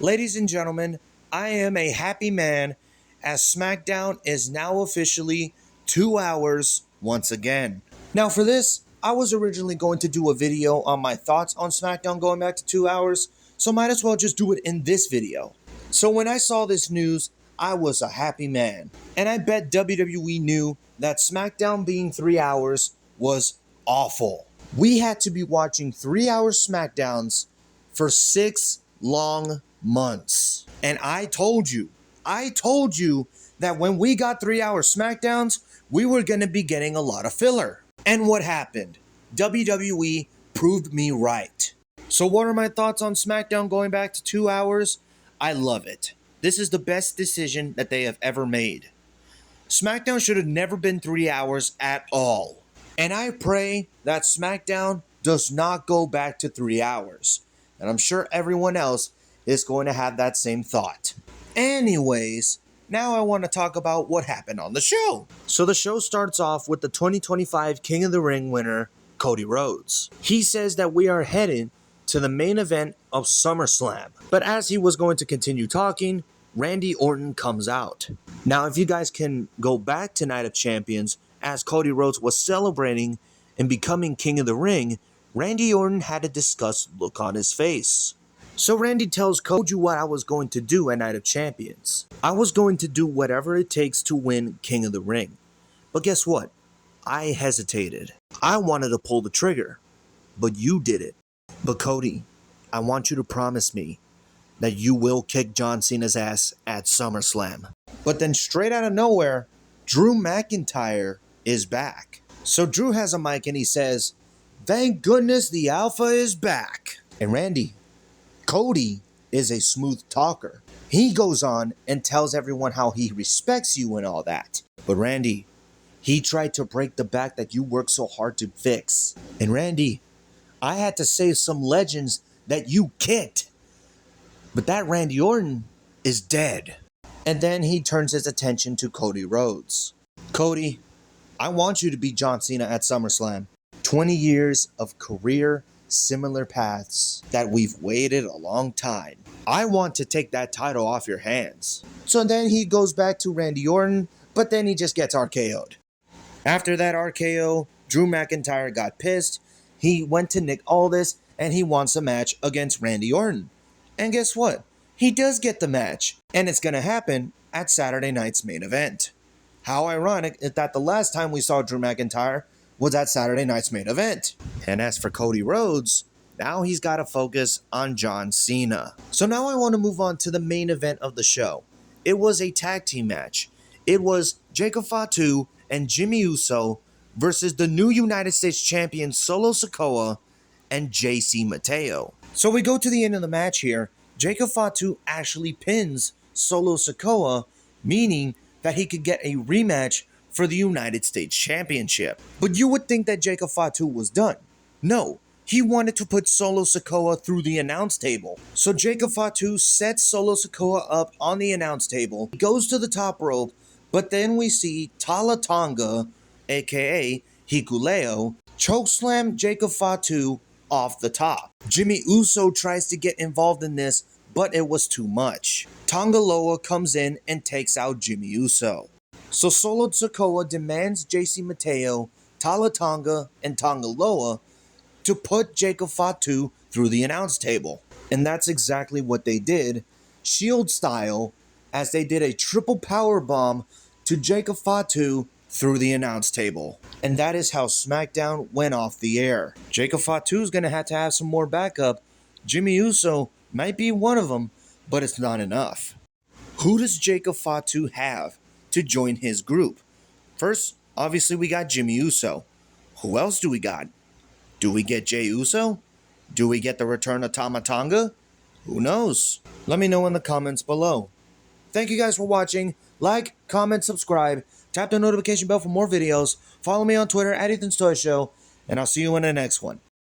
Ladies and gentlemen, I am a happy man as Smackdown is now officially 2 hours once again. Now for this, I was originally going to do a video on my thoughts on Smackdown going back to 2 hours, so might as well just do it in this video. So when I saw this news, I was a happy man. And I bet WWE knew that Smackdown being 3 hours was awful. We had to be watching 3-hour Smackdowns for 6 long months. And I told you that when we got 3-hour Smackdowns, we were going to be getting a lot of filler. And what happened? WWE proved me right. So what are my thoughts on Smackdown going back to 2 hours? I love it. This is the best decision that they have ever made. Smackdown should have never been 3 hours at all. And I pray that Smackdown does not go back to 3 hours. And I'm sure everyone else is going to have that same thought. Anyways, now I want to talk about what happened on the show. So the show starts off with the 2025 King of the Ring winner, Cody Rhodes. He says that we are headed to the main event of SummerSlam. But as he was going to continue talking, Randy Orton comes out. Now, if you guys can go back to Night of Champions, as Cody Rhodes was celebrating and becoming King of the Ring, Randy Orton had a disgusted look on his face. So Randy tells Cody what I was going to do at Night of Champions. I was going to do whatever it takes to win King of the Ring. But guess what? I hesitated. I wanted to pull the trigger, but you did it. But Cody, I want you to promise me that you will kick John Cena's ass at SummerSlam. But then straight out of nowhere, Drew McIntyre is back. So Drew has a mic and he says, "Thank goodness the Alpha is back." And Randy, Cody is a smooth talker. He goes on and tells everyone how he respects you and all that. But Randy, he tried to break the back that you worked so hard to fix. And Randy, I had to save some legends that you kicked. But that Randy Orton is dead. And then he turns his attention to Cody Rhodes. Cody, I want you to beat John Cena at SummerSlam. 20 years of career, similar paths that we've waited a long time. I want to take that title off your hands. So then he goes back to Randy Orton, but then he just gets RKO'd. After that RKO, Drew McIntyre got pissed. He went to Nick Aldis and he wants a match against Randy Orton. And guess what? He does get the match. And it's going to happen at Saturday night's main event. How ironic is that the last time we saw Drew McIntyre was at Saturday night's main event. And as for Cody Rhodes, now he's got to focus on John Cena. So now I want to move on to the main event of the show. It was a tag team match. It was Jacob Fatu and Jimmy Uso versus the new United States champion Solo Sikoa and JC Mateo. So we go to the end of the match here. Jacob Fatu actually pins Solo Sikoa, meaning that he could get a rematch for the United States Championship. But you would think that Jacob Fatu was done. No, he wanted to put Solo Sikoa through the announce table. So Jacob Fatu sets Solo Sikoa up on the announce table, goes to the top rope, but then we see Tala Tonga, aka Hikuleo, chokeslam Jacob Fatu off the top. Jimmy Uso tries to get involved in this, but it was too much. Tonga Loa comes in and takes out Jimmy Uso. So Solo Sikoa demands JC Mateo, Tala Tonga, and Tonga Loa to put Jacob Fatu through the announce table. And that's exactly what they did, Shield style, as they did a triple power bomb to Jacob Fatu through the announce table. And that is how SmackDown went off the air. Jacob Fatu's going to have some more backup. Jimmy Uso might be one of them, but it's not enough. Who does Jacob Fatu have to join his group? First, obviously we got Jimmy Uso. Who else do we got? Do we get Jey Uso? Do we get the return of Tama Tonga? Who knows? Let me know in the comments below. Thank you guys for watching. Like, comment, subscribe, tap the notification bell for more videos, follow me on Twitter at Ethan'sToyShow, and I'll see you in the next one.